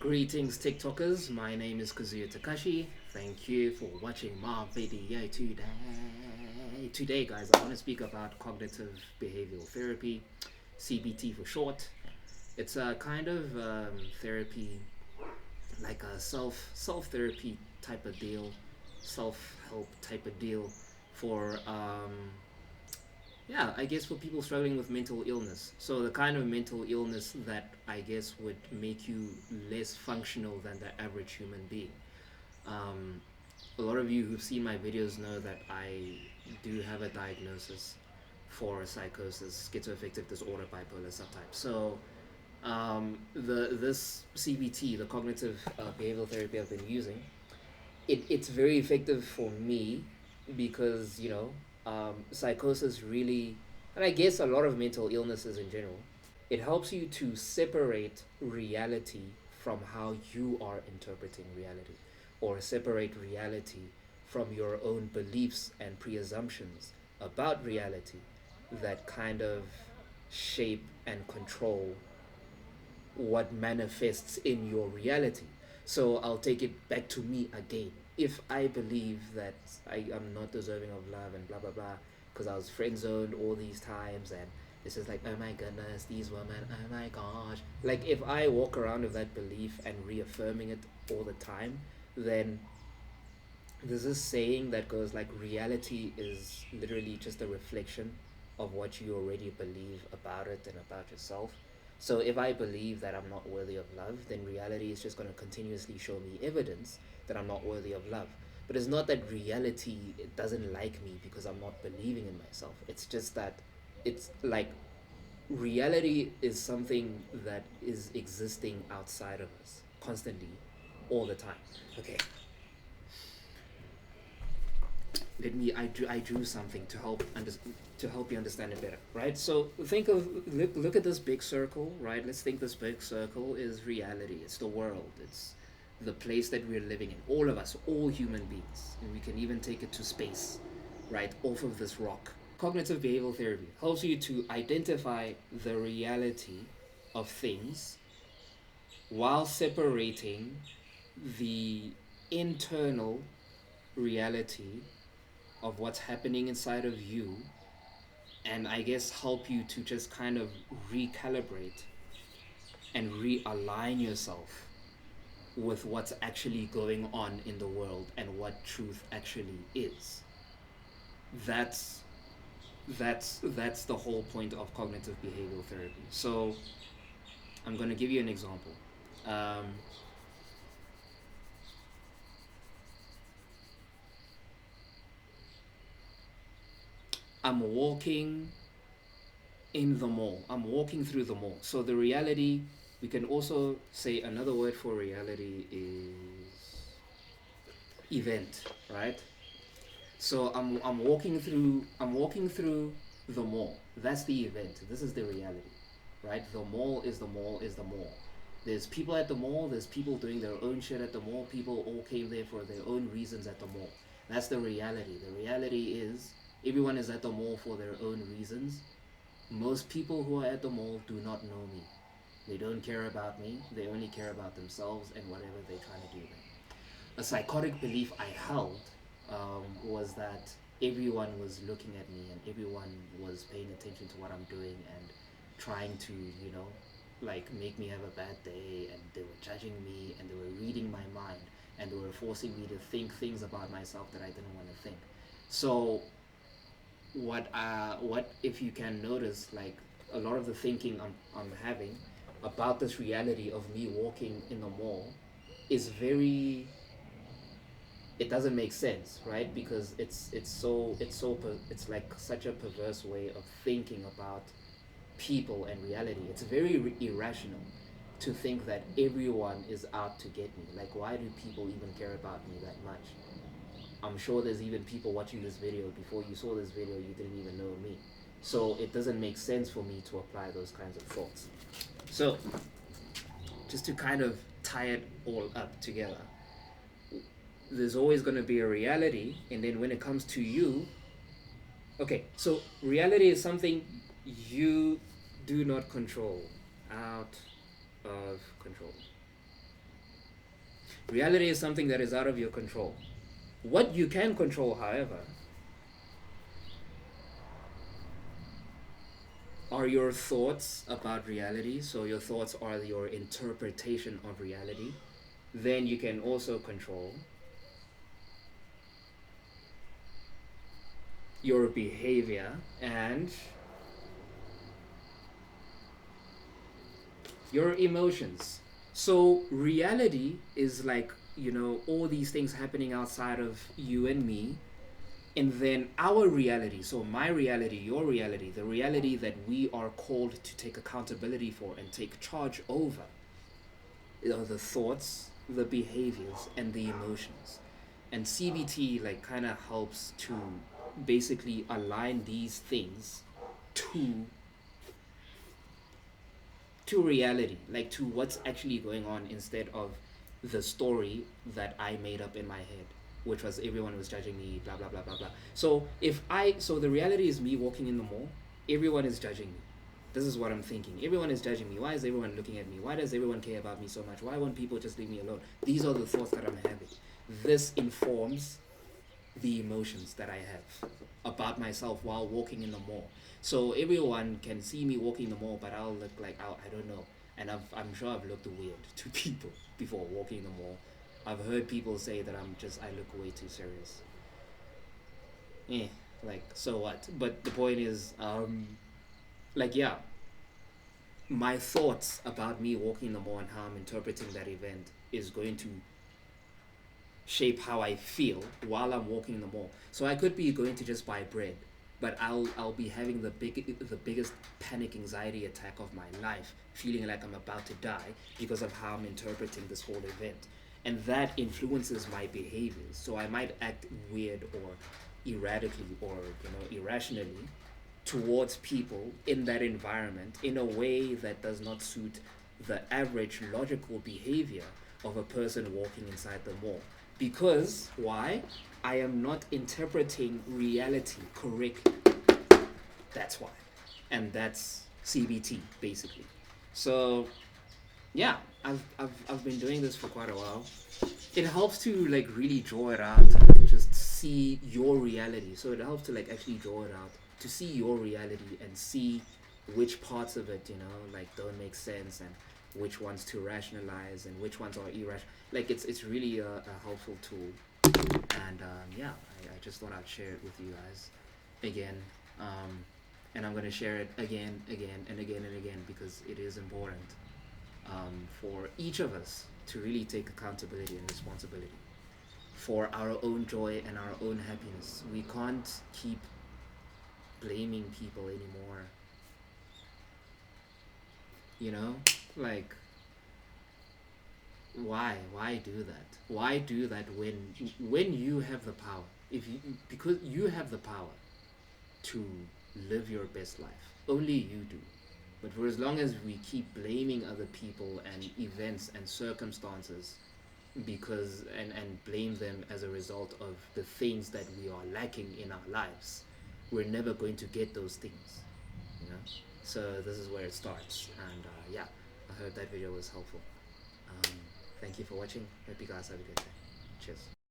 Greetings TikTokers, my name is Kazuya Takashi. Thank you for watching my video today. Today guys, I want to speak about cognitive behavioral therapy, CBT for short. It's a kind of therapy, like a self therapy type of deal, self help type of deal for yeah, I guess for people struggling with mental illness. So the kind of mental illness that I guess would make you less functional than the average human being. Um, a lot of you who've seen my videos know that I do have a diagnosis for psychosis, schizoaffective disorder, bipolar subtype. So the this CBT, the cognitive behavioral therapy I've been using, it's very effective for me because psychosis really, and I guess a lot of mental illnesses in general, it helps you to separate reality from how you are interpreting reality, or separate reality from your own beliefs and pre-assumptions about reality that kind of shape and control what manifests in your reality. So I'll take it back to me again. If I believe that I am not deserving of love and blah blah blah, because I was friend zoned all these times, and this is like, oh my goodness, these women, oh my gosh. Like, if I walk around with that belief and reaffirming it all the time, then there's this saying that goes like, reality is literally just a reflection of what you already believe about it and about yourself. So if I believe that I'm not worthy of love, then reality is just going to continuously show me evidence that I'm not worthy of love. But it's not that reality doesn't like me because I'm not believing in myself. It's just that it's like, reality is something that is existing outside of us constantly, all the time. Okay, I drew something to help you understand it better, right? So look at this big circle, right? Let's think this big circle is reality. It's the world. It's the place that we're living in. All of us, all human beings, and we can even take it to space, right? Off of this rock. Cognitive behavioral therapy helps you to identify the reality of things while separating the internal reality of what's happening inside of you, and I guess help you to just kind of recalibrate and realign yourself with what's actually going on in the world and what truth actually is. That's that's that's the whole point of cognitive behavioral therapy. So I'm going to give you an example. um, I'm walking in the mall. I'm walking through the mall. So the reality, we can also say another word for reality is event, right? So I'm walking through the mall. That's the event. This is the reality, right? The mall is the mall is the mall. There's people at the mall. There's people doing their own shit at the mall. People all came there for their own reasons at the mall. That's the reality. The reality is everyone is at the mall for their own reasons. Most people who are at the mall do not know me. They don't care about me. They only care about themselves and whatever they're trying to do there. A psychotic belief I held was that everyone was looking at me and everyone was paying attention to what I'm doing and trying to, like, make me have a bad day, and they were judging me and they were reading my mind and they were forcing me to think things about myself that I didn't want to think. So what if you can notice, like, a lot of the thinking I'm having about this reality of me walking in the mall is very, it doesn't make sense, right? Because it's like such a perverse way of thinking about people and reality. It's very irrational to think that everyone is out to get me. Like, why do people even care about me that much? I'm sure there's even people watching this video, before you saw this video you didn't even know me. So it doesn't make sense for me to apply those kinds of thoughts. So just to kind of tie it all up together, there's always going to be a reality, and then when it comes to you, okay, so reality is something you do not control, out of control. Reality is something that is out of your control. What you can control, however, are your thoughts about reality. So your thoughts are your interpretation of reality. Then you can also control your behavior and your emotions. So reality is like, all these things happening outside of you and me. And then our reality, so my reality, your reality, the reality that we are called to take accountability for and take charge over, are the thoughts, the behaviors, and the emotions. And CBT like kind of helps to basically align these things to reality, like to what's actually going on, instead of the story that I made up in my head, which was everyone was judging me, blah blah blah blah blah. So the reality is me walking in the mall, everyone is judging me. This is what I'm thinking. Everyone is judging me. Why is everyone looking at me? Why does everyone care about me so much? Why won't people just leave me alone? These are the thoughts that I'm having. This informs the emotions that I have about myself while walking in the mall. So everyone can see me walking in the mall, but I'll look like, I don't know. And I'm sure I've looked weird to people before walking in the mall. I've heard people say that I look way too serious. Eh, like, so what? But the point is, like, yeah, my thoughts about me walking in the mall and how I'm interpreting that event is going to shape how I feel while I'm walking in the mall. So I could be going to just buy bread, but I'll be having the biggest panic anxiety attack of my life, feeling like I'm about to die because of how I'm interpreting this whole event. And that influences my behaviors. So I might act weird or erratically or irrationally towards people in that environment in a way that does not suit the average logical behavior of a person walking inside the mall. Because why? I am not interpreting reality correctly. That's why. And that's CBT basically. So yeah, I've been doing this for quite a while. It helps to like really draw it out, just see your reality. So it helps to like actually draw it out, to see your reality and see which parts of it, like don't make sense, and which ones to rationalize and which ones are irrational. Like it's really a helpful tool. And yeah, I just thought I'd share it with you guys again. And I'm gonna share it again, and again and again, because it is important for each of us to really take accountability and responsibility for our own joy and our own happiness. We can't keep blaming people anymore. Like, why do that? Why do that when you have the power? If you Because you have the power to live your best life. Only you do. But for as long as we keep blaming other people and events and circumstances, and blame them as a result of the things that we are lacking in our lives, we're never going to get those things. You know. So this is where it starts. And yeah, I hope that video was helpful. Um, Thank you for watching. Hope you guys have a good day. Cheers.